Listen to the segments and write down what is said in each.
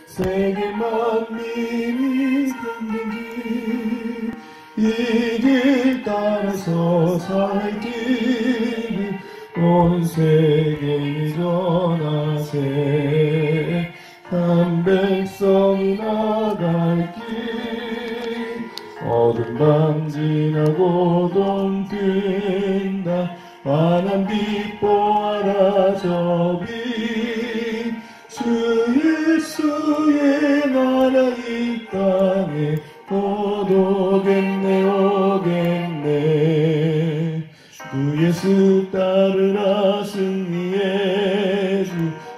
세계 만민이 걷는 길, 이 길 따라서 살 길, 온 세계에 전하세. 한 백성이 나갈 길, 어둠 밤 지나고 동 뜬다. 환한 빛 보아라 저비, 주 예수의 나라 이 땅에 곧 오겠네 오겠네. 주 예수 따르라 승리의 주,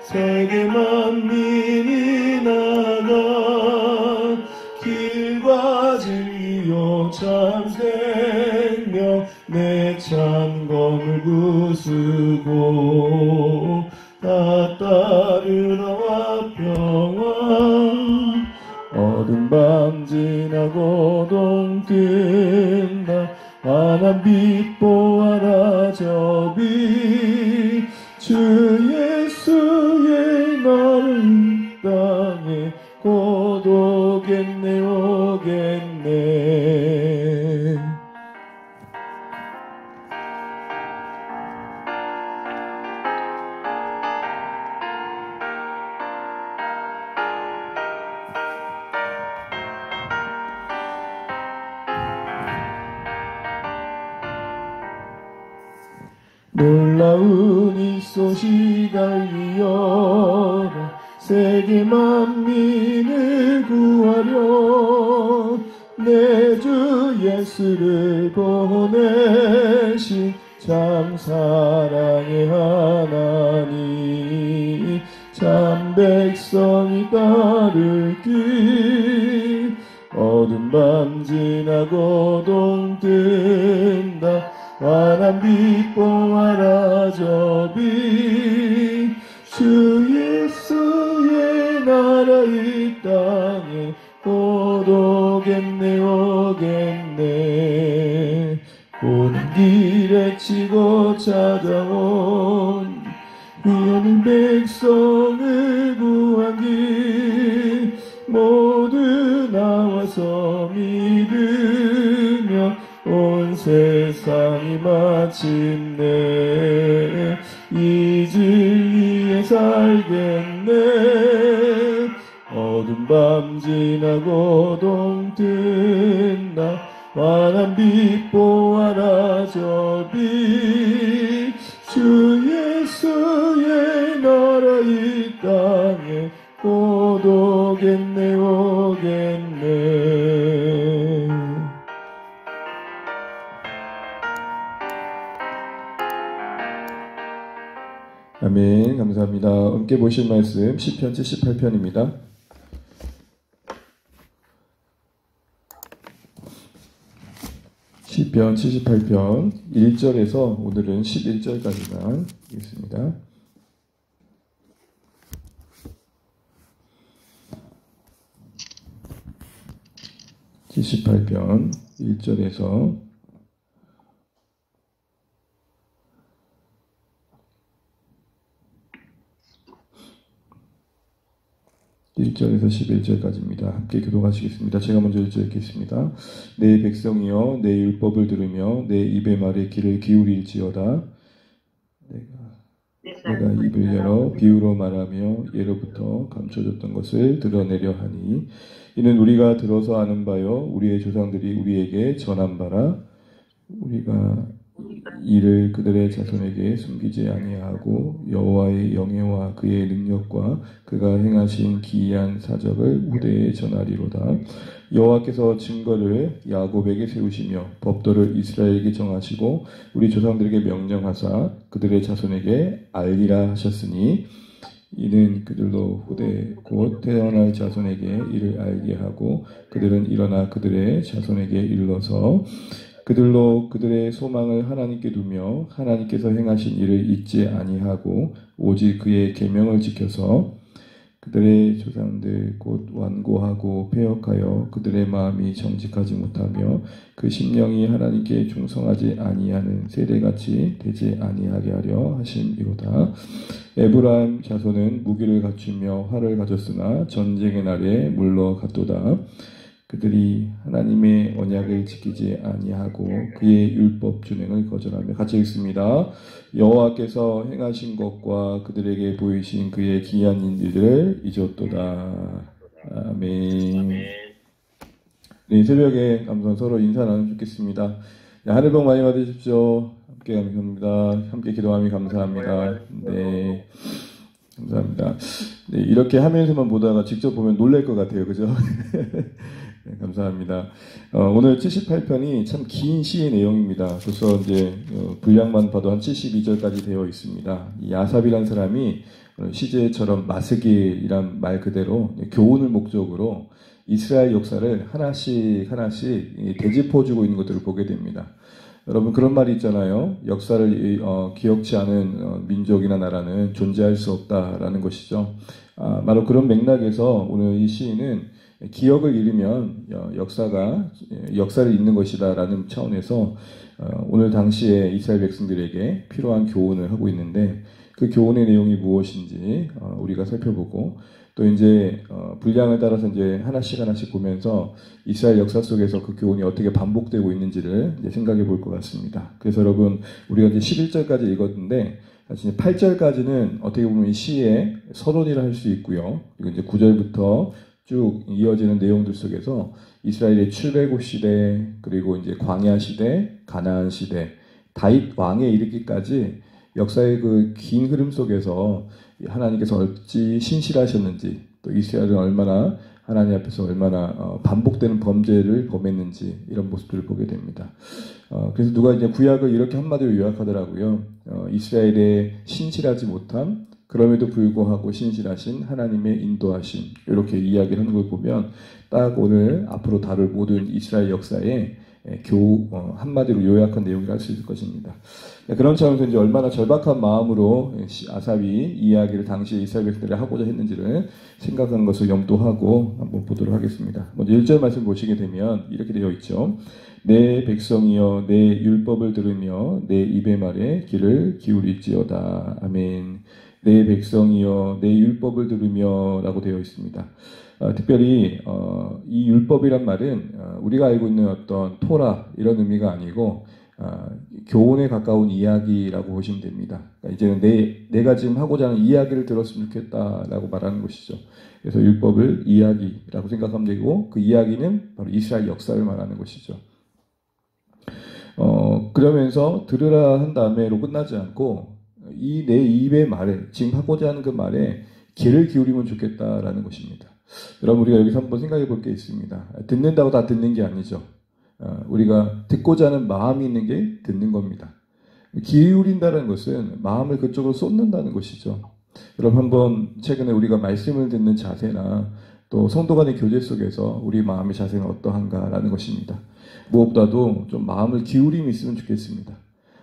세계 만민이 나가 길과 진리요 참 생명, 내 참 검을 부수고 다 따르라와 평화. 어둠 밤 지나고 동 뜬다. 환한 빛 보아라 저비, 주 예수의 나라 이 땅에 곧 오겠네 오겠네. 놀라운 이 소식 알리어라. 세계 만민을 구하려 내 주 예수를 보내신 참 사랑의 하나님, 참 백성이 따를 길, 어둠 밤 지나고 동 뜬다. 환한 빛 보아라 저비, 주 예수의 나라 이 땅에 곧 오겠네 오겠네. 오는 길에 치고 찾아온 위하는 백성을 구한 길, 모두 나와서 믿으며 온 세상이 마침내 이 진리에 살겠네. 어둠 밤 지나고 동 뜬다. 환한 빛 보아라 저비, 주 예수의 나라 이 땅에 곧 오겠네 오겠네. 아멘. 감사합니다. 함께 보실 말씀 시편 78편입니다. 시편 78편 1절에서 오늘은 11절까지만 읽겠습니다. (78편) 1절에서 1절에서 11절까지입니다. 함께 교독하시겠습니다. 제가 먼저 1절 읽겠습니다. 내 백성이여 내 율법을 들으며 내 입의 말에 귀를 기울일지어다. 내가 입을 열어 비유로 말하며 예로부터 감춰졌던 것을 드러내려 하니, 이는 우리가 들어서 아는 바요 우리의 조상들이 우리에게 전한 바라. 우리가 이를 그들의 자손에게 숨기지 아니하고 여호와의 영예와 그의 능력과 그가 행하신 기이한 사적을 후대에 전하리로다. 여호와께서 증거를 야곱에게 세우시며 법도를 이스라엘에게 정하시고 우리 조상들에게 명령하사 그들의 자손에게 알리라 하셨으니, 이는 그들로 후대 곧 태어날 자손에게 이를 알게 하고 그들은 일어나 그들의 자손에게 일러서 그들로 그들의 소망을 하나님께 두며 하나님께서 행하신 일을 잊지 아니하고 오직 그의 계명을 지켜서 그들의 조상들 곧 완고하고 패역하여 그들의 마음이 정직하지 못하며 그 심령이 하나님께 충성하지 아니하는 세대같이 되지 아니하게 하려 하심이로다. 에브라임 자손은 무기를 갖추며 활을 가졌으나 전쟁의 날에 물러갔도다. 그들이 하나님의 언약을 지키지 아니하고 그의 율법 준행을 거절하며. 같이 읽습니다. 여호와께서 행하신 것과 그들에게 보이신 그의 기이한 일들을 잊었도다. 아멘. 네, 새벽에 감사 서로 인사 나누면 좋겠습니다. 네, 하늘 복 많이 받으십시오. 함께 감사합니다. 함께 기도하며 감사합니다. 네, 감사합니다. 네, 이렇게 화면에서만 보다가 직접 보면 놀랄 것 같아요. 그죠? 네, 감사합니다. 오늘 78편이 참 긴 시의 내용입니다. 벌써 이제 분량만 봐도 한 72절까지 되어 있습니다. 이 아삽이란 사람이 시제처럼 마스길이란 말 그대로 교훈을 목적으로 이스라엘 역사를 하나씩 되짚어주고 있는 것들을 보게 됩니다. 여러분, 그런 말이 있잖아요. 역사를 기억지 않은 민족이나 나라는 존재할 수 없다라는 것이죠. 바로 그런 맥락에서 오늘 이 시인은 기억을 잃으면 역사를 잊는 것이다 라는 차원에서 오늘 당시에 이스라엘 백성들에게 필요한 교훈을 하고 있는데, 그 교훈의 내용이 무엇인지 우리가 살펴보고, 또 이제 분량을 따라서 이제 하나씩 보면서 이스라엘 역사 속에서 그 교훈이 어떻게 반복되고 있는지를 이제 생각해 볼 것 같습니다. 그래서 여러분, 우리가 이제 11절까지 읽었는데 사실 8절까지는 어떻게 보면 이 시의 서론이라 할 수 있고요. 그리고 이제 9절부터 쭉 이어지는 내용들 속에서 이스라엘의 출애굽 시대, 그리고 이제 광야 시대, 가나안 시대, 다윗 왕에 이르기까지 역사의 그 긴 흐름 속에서 하나님께서 어찌 신실하셨는지, 또 이스라엘은 얼마나 하나님 앞에서 얼마나 반복되는 범죄를 범했는지, 이런 모습들을 보게 됩니다. 그래서 누가 이제 구약을 이렇게 한마디로 요약하더라고요. 이스라엘의 신실하지 못함, 그럼에도 불구하고 신실하신 하나님의 인도하심, 이렇게 이야기를 하는 걸 보면 딱 오늘 앞으로 다룰 모든 이스라엘 역사의 한마디로 요약한 내용이라 할 수 있을 것입니다. 그런 차원에서 이제 얼마나 절박한 마음으로 아삽이 이야기를 당시에 이스라엘 백성들이 하고자 했는지를 생각하는 것을 염두하고 한번 보도록 하겠습니다. 먼저 1절 말씀 보시게 되면 이렇게 되어 있죠. 내 백성이여 내 율법을 들으며 내 입의 말에 귀를 기울일지어다. 아멘. 내 백성이여 내 율법을 들으며 라고 되어 있습니다. 특별히 이 율법이란 말은 우리가 알고 있는 어떤 토라 이런 의미가 아니고 교훈에 가까운 이야기라고 보시면 됩니다. 그러니까 이제는 내가 지금 하고자 하는 이야기를 들었으면 좋겠다라고 말하는 것이죠. 그래서 율법을 이야기라고 생각하면 되고, 그 이야기는 바로 이스라엘 역사를 말하는 것이죠. 그러면서 들으라 한 다음에로 끝나지 않고 이 내 입의 말에, 지금 하고자 하는 그 말에 귀를 기울이면 좋겠다라는 것입니다. 여러분, 우리가 여기서 한번 생각해 볼 게 있습니다. 듣는다고 다 듣는 게 아니죠. 우리가 듣고자 하는 마음이 있는 게 듣는 겁니다. 기울인다는 것은 마음을 그쪽으로 쏟는다는 것이죠. 여러분, 한번 최근에 우리가 말씀을 듣는 자세나 또 성도 간의 교제 속에서 우리 마음의 자세는 어떠한가라는 것입니다. 무엇보다도 좀 마음을 기울임이 있으면 좋겠습니다.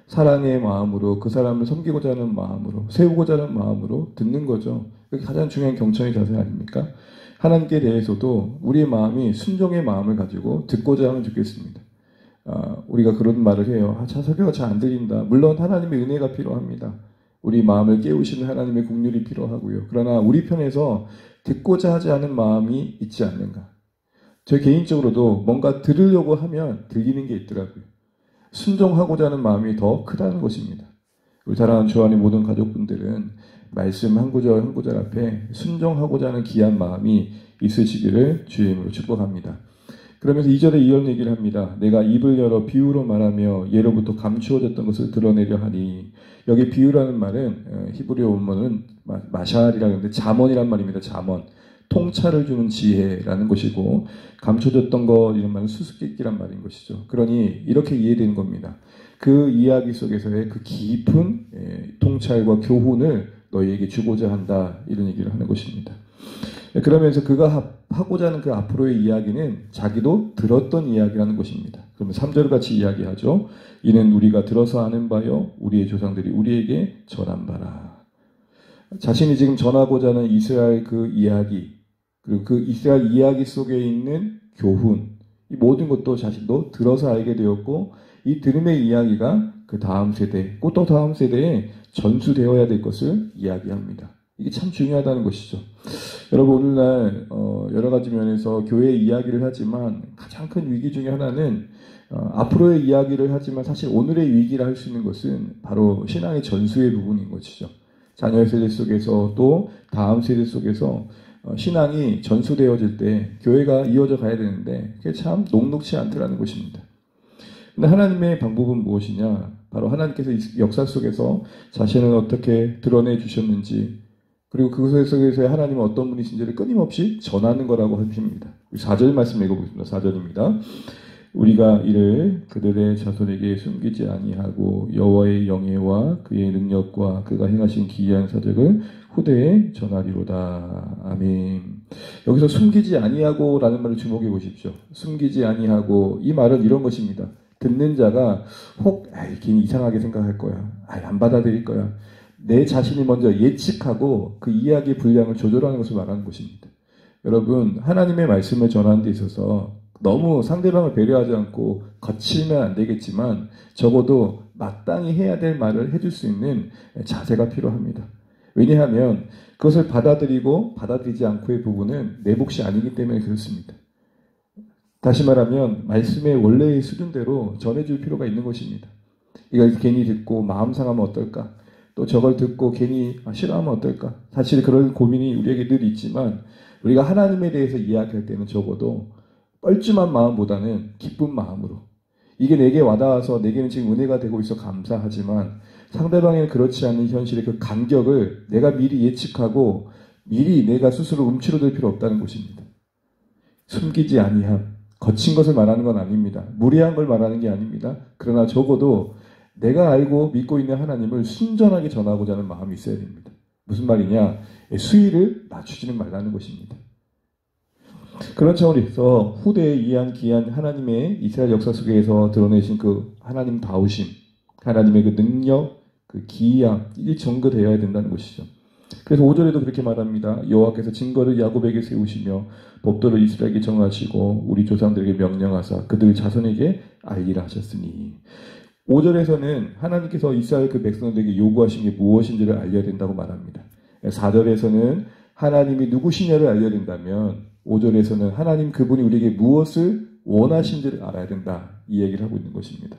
사랑의 마음으로, 그 사람을 섬기고자 하는 마음으로, 세우고자 하는 마음으로 듣는 거죠. 그게 가장 중요한 경청의 자세 아닙니까? 하나님께 대해서도 우리의 마음이 순종의 마음을 가지고 듣고자 하면 좋겠습니다. 우리가 그런 말을 해요. 설교가 잘 안 들린다. 물론 하나님의 은혜가 필요합니다. 우리 마음을 깨우시는 하나님의 긍휼이 필요하고요. 그러나 우리 편에서 듣고자 하지 않은 마음이 있지 않는가. 저 개인적으로도 뭔가 들으려고 하면 들리는 게 있더라고요. 순종하고자 하는 마음이 더 크다는 것입니다. 우리 사랑하는 주안의 모든 가족분들은 말씀 한 구절 한 구절 앞에 순종하고자 하는 귀한 마음이 있으시기를 주의 이름으로 축복합니다. 그러면서 2절에 이런 얘기를 합니다. 내가 입을 열어 비유로 말하며 예로부터 감추어졌던 것을 드러내려 하니. 여기 비유라는 말은 히브리어 원문은 마샬이라고 하는데 잠언이란 말입니다. 잠언. 통찰을 주는 지혜라는 것이고, 감춰졌던 것 이런 말은 수수께끼란 말인 것이죠. 그러니 이렇게 이해되는 겁니다. 그 이야기 속에서의 그 깊은 통찰과 교훈을 너희에게 주고자 한다, 이런 얘기를 하는 것입니다. 그러면서 그가 하고자 하는 그 앞으로의 이야기는 자기도 들었던 이야기라는 것입니다. 그러면 3절 같이 이야기하죠. 이는 우리가 들어서 아는 바요 우리의 조상들이 우리에게 전한 바라. 자신이 지금 전하고자 하는 이스라엘 그 이야기, 그리고 그 이스라엘 이야기 속에 있는 교훈, 이 모든 것도 자신도 들어서 알게 되었고, 이 들음의 이야기가 그 다음 세대, 또 다음 세대에 전수되어야 될 것을 이야기합니다. 이게 참 중요하다는 것이죠. 여러분 오늘날 여러 가지 면에서 교회 이야기를 하지만 가장 큰 위기 중에 하나는 앞으로의 이야기를 하지만 사실 오늘의 위기라 할 수 있는 것은 바로 신앙의 전수의 부분인 것이죠. 자녀의 세대 속에서 또 다음 세대 속에서 신앙이 전수되어질 때 교회가 이어져 가야 되는데 그게 참 녹록치 않더라는 것입니다. 근데 하나님의 방법은 무엇이냐? 바로 하나님께서 역사 속에서 자신을 어떻게 드러내 주셨는지 그리고 그것 속에서 하나님은 어떤 분이신지를 끊임없이 전하는 거라고 하십니다. 4절 말씀 읽어보겠습니다. 4절입니다. 우리가 이를 그들의 자손에게 숨기지 아니하고 여호와의 영예와 그의 능력과 그가 행하신 기이한 사적을 후대에 전하리로다. 아멘. 여기서 숨기지 아니하고라는 말을 주목해 보십시오. 숨기지 아니하고 이 말은 이런 것입니다. 듣는 자가 혹 걔는 이상하게 생각할 거야. 안 받아들일 거야. 내 자신이 먼저 예측하고 그 이야기의 분량을 조절하는 것을 말하는 것입니다. 여러분 하나님의 말씀을 전하는 데 있어서 너무 상대방을 배려하지 않고 거칠면 안 되겠지만 적어도 마땅히 해야 될 말을 해줄 수 있는 자세가 필요합니다. 왜냐하면 그것을 받아들이고 받아들이지 않고의 부분은 내 몫이 아니기 때문에 그렇습니다. 다시 말하면 말씀의 원래의 수준대로 전해줄 필요가 있는 것입니다. 이걸 괜히 듣고 마음 상하면 어떨까? 또 저걸 듣고 괜히 싫어하면 어떨까? 사실 그런 고민이 우리에게 늘 있지만 우리가 하나님에 대해서 이야기할 때는 적어도 뻘쭘한 마음보다는 기쁜 마음으로 이게 내게 와닿아서 내게는 지금 은혜가 되고 있어 감사하지만 상대방에는 그렇지 않은 현실의 그 간격을 내가 미리 예측하고 미리 내가 스스로 움츠러들 필요 없다는 것입니다. 숨기지 아니함, 거친 것을 말하는 건 아닙니다. 무례한 걸 말하는 게 아닙니다. 그러나 적어도 내가 알고 믿고 있는 하나님을 순전하게 전하고자 하는 마음이 있어야 됩니다. 무슨 말이냐? 수위를 낮추지는 말라는 것입니다. 그런 차원에서 후대에 이한 기한 하나님의 이스라엘 역사 속에서 드러내신 그 하나님 다우심, 하나님의 그 능력, 그 기이함, 이게 전거되어야 된다는 것이죠. 그래서 5절에도 그렇게 말합니다. 여호와께서 증거를 야곱에게 세우시며 법도를 이스라엘에게 정하시고 우리 조상들에게 명령하사 그들 자손에게 알리라 하셨으니 5절에서는 하나님께서 이스라엘 그 백성들에게 요구하신 게 무엇인지를 알려야 된다고 말합니다. 4절에서는 하나님이 누구시냐를 알려야 된다면 5절에서는 하나님 그분이 우리에게 무엇을 원하신지를 알아야 된다. 이 얘기를 하고 있는 것입니다.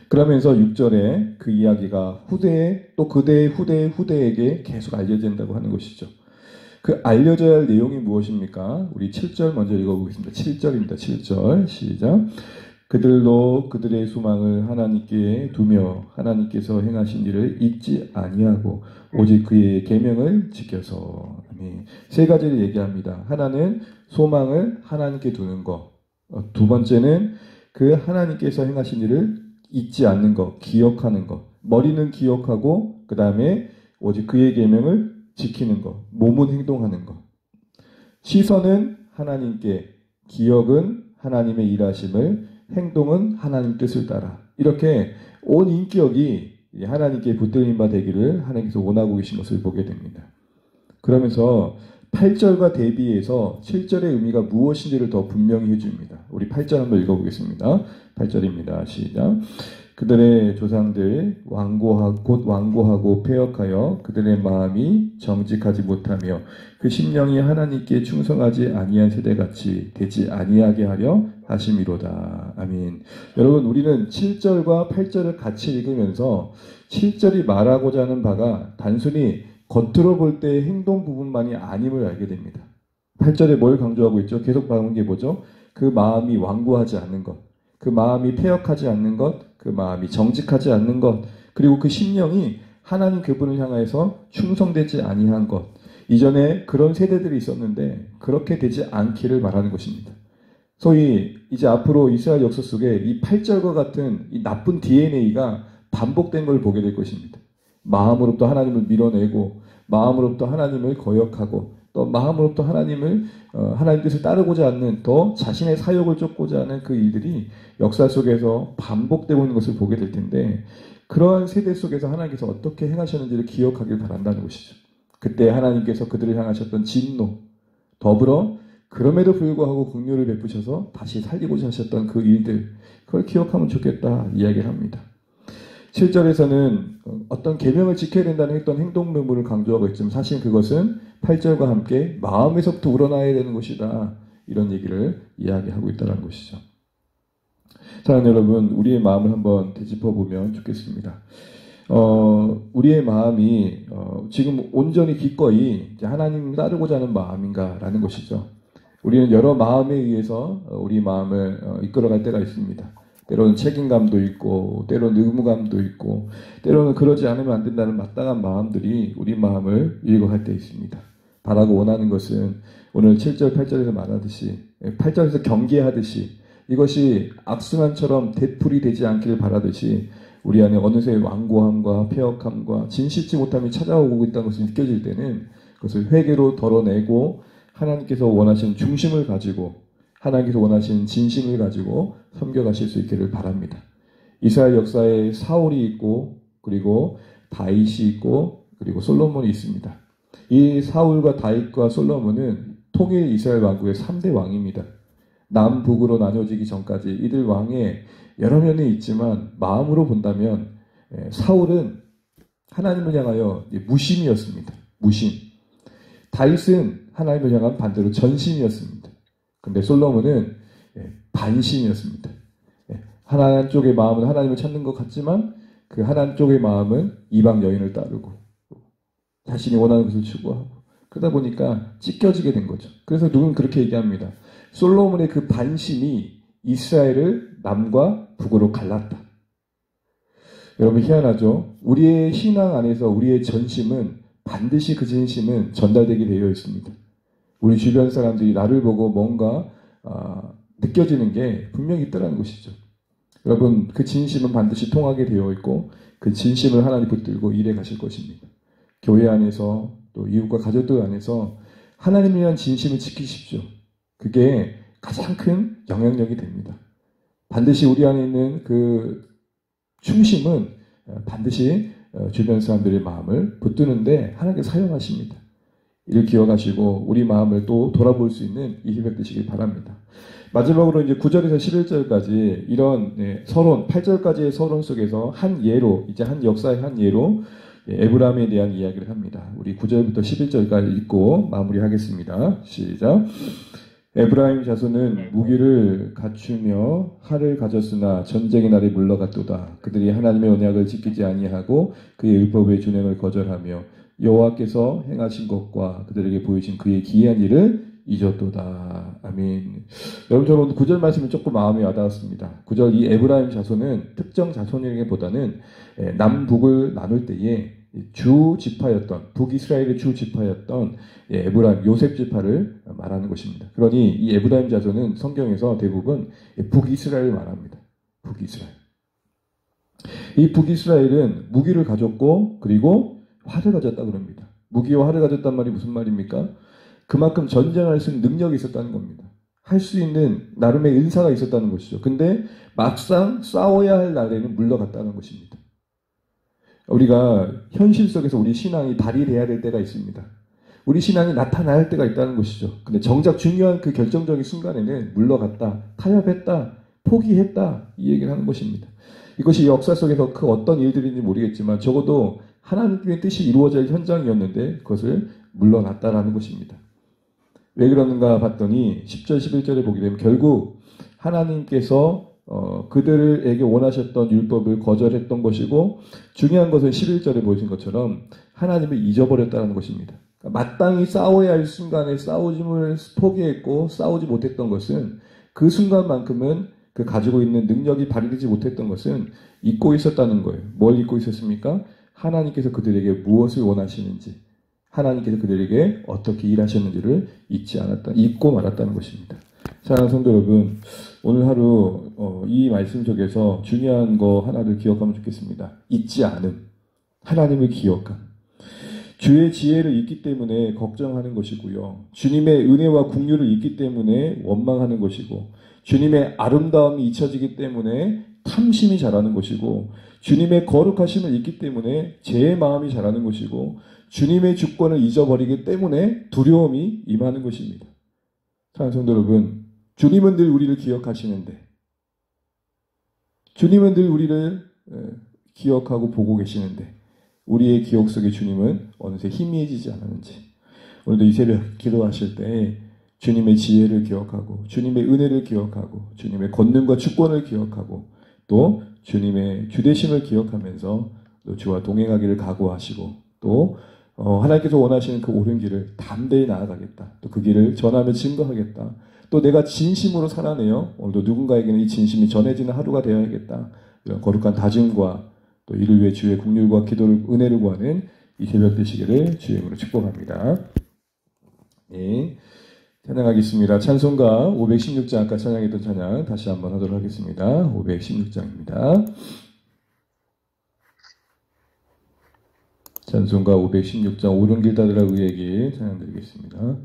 그러면서 6절에 그 이야기가 후대에 또 그대의 후대에게 계속 알려진다고 하는 것이죠. 그 알려져야 할 내용이 무엇입니까? 우리 7절 먼저 읽어보겠습니다. 7절입니다. 7절 시작. 그들도 그들의 소망을 하나님께 두며 하나님께서 행하신 일을 잊지 아니하고 오직 그의 계명을 지켜서. 아멘. 세 가지를 얘기합니다. 하나는 소망을 하나님께 두는 것. 두 번째는 그 하나님께서 행하신 일을 잊지 않는 것, 기억하는 것. 머리는 기억하고 그 다음에 오직 그의 계명을 지키는 것. 몸은 행동하는 것. 시선은 하나님께, 기억은 하나님의 일하심을, 행동은 하나님 뜻을 따라. 이렇게 온 인격이 하나님께 붙들린 바 되기를 하나님께서 원하고 계신 것을 보게 됩니다. 그러면서 8절과 대비해서 7절의 의미가 무엇인지를 더 분명히 해줍니다. 우리 8절 한번 읽어보겠습니다. 8절입니다. 시작. 그들의 조상들 곧 완고하고 패역하여 그들의 마음이 정직하지 못하며 그 심령이 하나님께 충성하지 아니한 세대같이 되지 아니하게 하려 하심이로다. 아멘. 여러분 우리는 7절과 8절을 같이 읽으면서 7절이 말하고자 하는 바가 단순히 겉으로 볼 때 행동 부분만이 아님을 알게 됩니다. 8절에 뭘 강조하고 있죠? 계속 봐온 게 뭐죠? 그 마음이 완고하지 않는 것, 그 마음이 패역하지 않는 것, 그 마음이 정직하지 않는 것, 그리고 그 심령이 하나님 그분을 향해서 충성되지 아니한 것. 이전에 그런 세대들이 있었는데 그렇게 되지 않기를 말하는 것입니다. 소위 이제 앞으로 이스라엘 역사 속에 이 8절과 같은 이 나쁜 DNA가 반복된 걸 보게 될 것입니다. 마음으로부터 하나님을 밀어내고 마음으로부터 하나님을 거역하고 또 마음으로부터 하나님 뜻을 따르고자 하는 더 자신의 사욕을 쫓고자 하는 그 일들이 역사 속에서 반복되고 있는 것을 보게 될 텐데 그러한 세대 속에서 하나님께서 어떻게 행하셨는지를 기억하길 바란다는 것이죠. 그때 하나님께서 그들을 향하셨던 진노 더불어 그럼에도 불구하고 긍휼을 베푸셔서 다시 살리고자 하셨던 그 일들 그걸 기억하면 좋겠다 이야기를 합니다. 7절에서는 어떤 계명을 지켜야 된다는 어떤 행동 의무를 강조하고 있지만 사실 그것은 8절과 함께 마음에서부터 우러나야 되는 것이다. 이런 얘기를 이야기하고 있다는 것이죠. 사랑하는 여러분, 우리의 마음을 한번 되짚어 보면 좋겠습니다. 우리의 마음이 지금 온전히 기꺼이 이제 하나님을 따르고자 하는 마음인가라는 것이죠. 우리는 여러 마음에 의해서 우리 마음을 이끌어갈 때가 있습니다. 때로는 책임감도 있고, 때로는 의무감도 있고, 때로는 그러지 않으면 안 된다는 마땅한 마음들이 우리 마음을 일궈갈 때 있습니다. 바라고 원하는 것은 오늘 7절, 8절에서 말하듯이, 8절에서 경계하듯이 이것이 악순환처럼 되풀이 되지 않기를 바라듯이 우리 안에 어느새 완고함과 폐역함과 진실치 못함이 찾아오고 있다는 것이 느껴질 때는 그것을 회개로 덜어내고 하나님께서 원하시는 중심을 가지고 하나님께서 원하시는 진심을 가지고 섬겨가실 수 있기를 바랍니다. 이스라엘 역사에 사울이 있고 그리고 다윗이 있고 그리고 솔로몬이 있습니다. 이 사울과 다윗과 솔로몬은 통일 이스라엘 왕국의 3대 왕입니다. 남북으로 나눠지기 전까지 이들 왕의 여러 면이 있지만 마음으로 본다면 사울은 하나님을 향하여 무심이었습니다. 무심. 다윗은 하나님을 향한 반대로 전심이었습니다. 근데 솔로몬은 반심이었습니다. 하나님 쪽의 마음은 하나님을 찾는 것 같지만 그 하나님 쪽의 마음은 이방 여인을 따르고 자신이 원하는 것을 추구하고 그러다 보니까 찢겨지게 된 거죠. 그래서 누군 그렇게 얘기합니다. 솔로몬의 그 반심이 이스라엘을 남과 북으로 갈랐다. 여러분 희한하죠? 우리의 신앙 안에서 우리의 전심은 반드시 그 진심은 전달되게 되어 있습니다. 우리 주변 사람들이 나를 보고 뭔가 느껴지는 게 분명히 있다는 것이죠. 여러분 그 진심은 반드시 통하게 되어 있고 그 진심을 하나님 붙들고 일해 가실 것입니다. 교회 안에서 또 이웃과 가족들 안에서 하나님을 위한 진심을 지키십시오. 그게 가장 큰 영향력이 됩니다. 반드시 우리 안에 있는 그 충심은 반드시 주변 사람들의 마음을 붙드는데 하나님께 사용하십니다. 이를 기억하시고 우리 마음을 또 돌아볼 수 있는 이 힘을 되시길 바랍니다. 마지막으로 이제 9절에서 11절까지 이런 서론, 8절까지의 서론 속에서 한 예로, 이제 한 역사의 한 예로 에브라임에 대한 이야기를 합니다. 우리 9절부터 11절까지 읽고 마무리하겠습니다. 시작. 에브라임 자손은 무기를 갖추며 칼을 가졌으나 전쟁의 날이 물러갔도다. 그들이 하나님의 언약을 지키지 아니하고 그의 율법의 준행을 거절하며 여호와께서 행하신 것과 그들에게 보이신 그의 기이한 일을 잊었도다. 아멘. 여러분 저는 9절 말씀이 조금 마음에 와닿았습니다. 9절 이 에브라임 자손은 특정 자손이라기보다는 남북을 나눌 때에 주 지파였던 북이스라엘의 주 지파였던 에브라임 요셉 지파를 말하는 것입니다. 그러니 이 에브라임 자손은 성경에서 대부분 북이스라엘을 말합니다. 북이스라엘. 이 북이스라엘은 무기를 가졌고 그리고 활을 가졌다 그럽니다. 무기와 활을 가졌단 말이 무슨 말입니까? 그만큼 전쟁할 수 있는 능력이 있었다는 겁니다. 할 수 있는 나름의 은사가 있었다는 것이죠. 근데 막상 싸워야 할 날에는 물러갔다는 것입니다. 우리가 현실 속에서 우리 신앙이 발휘돼야 될 때가 있습니다. 우리 신앙이 나타나야 할 때가 있다는 것이죠. 근데 정작 중요한 그 결정적인 순간에는 물러갔다, 타협했다, 포기했다 이 얘기를 하는 것입니다. 이것이 역사 속에서 그 어떤 일들인지 모르겠지만 적어도 하나님의 뜻이 이루어질 현장이었는데 그것을 물러났다라는 것입니다. 왜 그러는가 봤더니 10절, 11절에 보게 되면 결국 하나님께서 그들에게 원하셨던 율법을 거절했던 것이고 중요한 것은 11절에 보여진 것처럼 하나님을 잊어버렸다는 것입니다. 그러니까 마땅히 싸워야 할 순간에 싸우짐을 포기했고 싸우지 못했던 것은 그 순간만큼은 그 가지고 있는 능력이 발휘되지 못했던 것은 잊고 있었다는 거예요. 뭘 잊고 있었습니까? 하나님께서 그들에게 무엇을 원하시는지 하나님께서 그들에게 어떻게 일하셨는지를 잊고 말았다는 것입니다. 사랑하는 성도 여러분, 오늘 하루 이 말씀 속에서 중요한 거 하나를 기억하면 좋겠습니다. 잊지 않음, 하나님을 기억함. 주의 지혜를 잊기 때문에 걱정하는 것이고요. 주님의 은혜와 긍휼을 잊기 때문에 원망하는 것이고 주님의 아름다움이 잊혀지기 때문에 탐심이 자라는 것이고 주님의 거룩하심을 잊기 때문에 제 마음이 자라는 것이고 주님의 주권을 잊어버리기 때문에 두려움이 임하는 것입니다. 사랑하는 성도 여러분, 주님은 늘 우리를 기억하시는데 주님은 늘 우리를 기억하고 보고 계시는데 우리의 기억 속에 주님은 어느새 희미해지지 않았는지, 오늘도 이 새벽 기도하실 때 주님의 지혜를 기억하고 주님의 은혜를 기억하고 주님의 권능과 주권을 기억하고 또 주님의 주대심을 기억하면서 또 주와 동행하기를 각오하시고 또 하나님께서 원하시는 그 옳은 길을 담대히 나아가겠다. 또 그 길을 전하며 증거하겠다. 또 내가 진심으로 살아내어 오늘도 누군가에게는 이 진심이 전해지는 하루가 되어야겠다. 이런 거룩한 다짐과 또 이를 위해 주의 긍휼과 기도를 은혜를 구하는 이 새벽 되시기를 주의 이름으로 축복합니다. 네, 찬양하겠습니다. 찬송가 516장, 아까 찬양했던 찬양 다시 한번 하도록 하겠습니다. 516장입니다. 찬송가 516장 옳은 길 따르라 의의 길 찬양 드리겠습니다.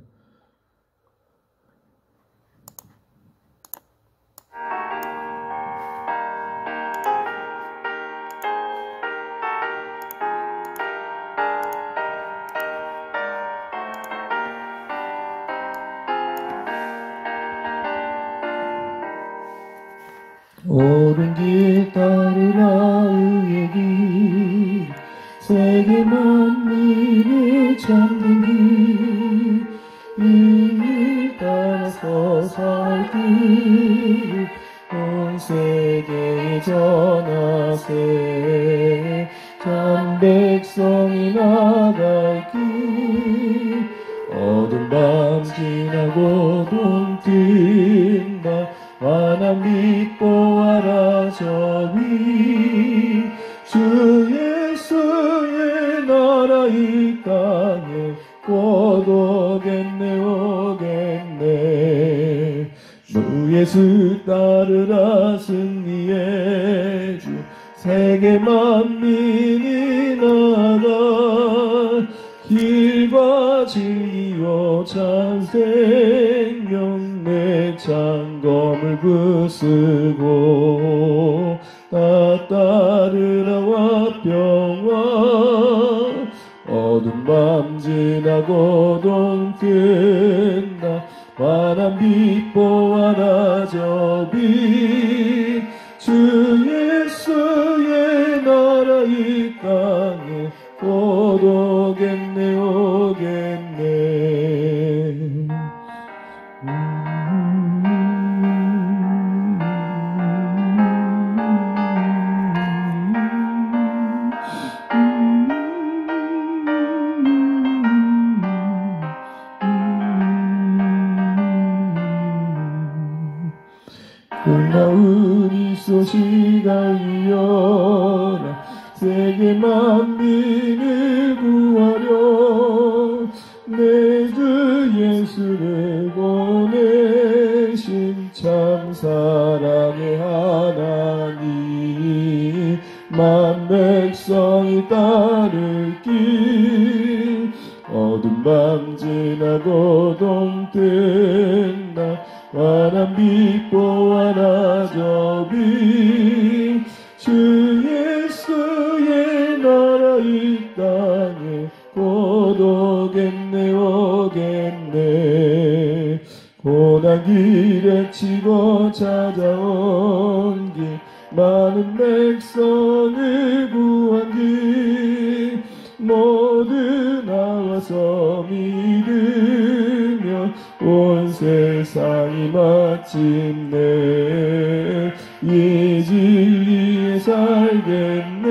옳은 길 따르라 의의 길 세계 만민을 찾는 길 이 길 따라서 살길 온 세계에 전하세 참 백성이 나갈 길 어두운 밤 지나고 동뜬다 환한 빛 보아라 저 위 주 예수의 나라 이 땅에 곧 오겠네 오겠네 주 예수 따르라 승리의 주 세계 만민이 나가 길과 진리요 참 생명 내 창검을 부수고 다 따르라 화평화 어두운 밤 지나고 동뜬다 환한 빛 보아라 저 빛 주 예수의 나라 이 땅에 곧 오겠네 오겠네 고마운 이 소식아 이어라 세계 만민을 구하려 내 주 예수를 보내신 참 사랑의 하나님 만 백성이 따를 길 어두운 밤 지나고 동뜬다 환한 빛 보아라 저 빛 주 예수의 나라 이 땅에 곧 오겠네 오겠네 고난 길에 치고 찾아온 길 많은 백성을 구한 길 모두 나와서 믿으며 온 세상이 마침내 이 진리에 살겠네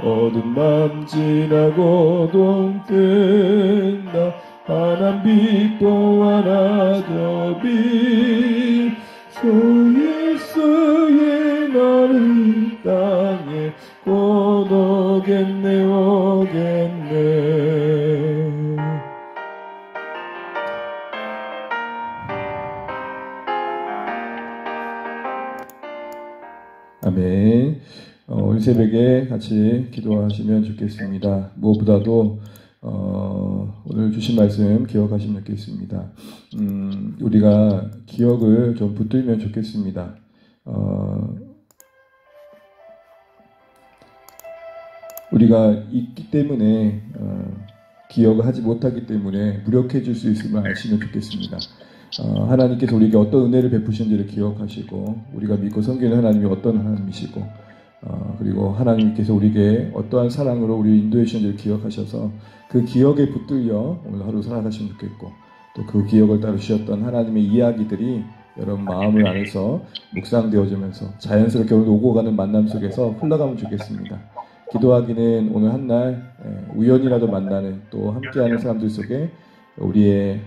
어두운 밤 지나고 동뜬다 환한 빛 보아라 저 빛 주 예수의 나라 이 땅에 곧 오겠네 오겠네 아멘. 오늘 새벽에 같이 기도하시면 좋겠습니다. 무엇보다도 오늘 주신 말씀 기억하시면 좋겠습니다. 우리가 기억을 좀 붙들면 좋겠습니다. 우리가 있기 때문에 기억을 하지 못하기 때문에 무력해질 수 있음을 아시면 좋겠습니다. 하나님께서 우리에게 어떤 은혜를 베푸신지를 기억하시고 우리가 믿고 섬기는 하나님이 어떤 하나님이시고 그리고 하나님께서 우리에게 어떠한 사랑으로 우리 인도해 주신지를 기억하셔서 그 기억에 붙들려 오늘 하루 살아가시면 좋겠고, 또 그 기억을 따라 주셨던 하나님의 이야기들이 여러분 마음을 안에서 묵상되어지면서 자연스럽게 오늘 오고 가는 만남 속에서 흘러가면 좋겠습니다. 기도하기는 오늘 한날 우연이라도 만나는, 또 함께하는 사람들 속에 우리의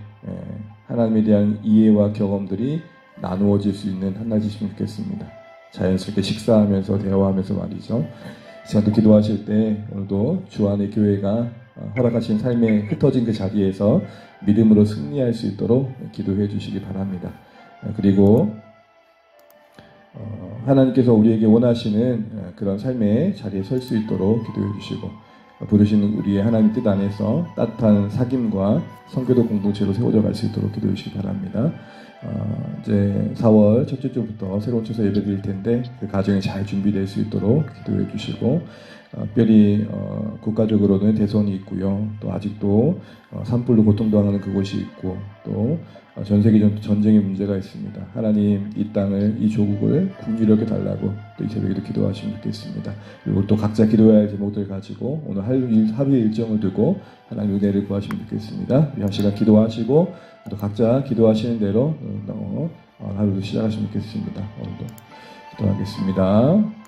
하나님에 대한 이해와 경험들이 나누어질 수 있는 한날 되시면 좋겠습니다. 자연스럽게 식사하면서 대화하면서 말이죠. 시간도 기도하실 때 오늘도 주 안의 교회가 허락하신 삶에 흩어진 그 자리에서 믿음으로 승리할 수 있도록 기도해 주시기 바랍니다. 그리고 하나님께서 우리에게 원하시는 그런 삶의 자리에 설 수 있도록 기도해 주시고, 부르시는 우리의 하나님 뜻 안에서 따뜻한 사귐과 성교도 공동체로 세워져 갈 수 있도록 기도해 주시기 바랍니다. 이제 4월 첫째 주부터 새로운 초서 예배 드릴 텐데 그 가정이 잘 준비될 수 있도록 기도해 주시고, 특별히 국가적으로는 대선이 있고요. 또 아직도 산불로 고통당하는 그곳이 있고, 또 전 세계적으로 전쟁의 문제가 있습니다. 하나님 이 땅을, 이 조국을 풍요롭게 달라고 또 이 새벽에도 기도하시면 좋겠습니다. 그리고 또 각자 기도해야 할 제목들 가지고 오늘 하루의 일정을 두고 하나님 은혜를 구하시면 좋겠습니다. 우리 한 시간 기도하시고 또 각자 기도하시는 대로 하루도 시작하시면 좋겠습니다. 오늘도 기도하겠습니다.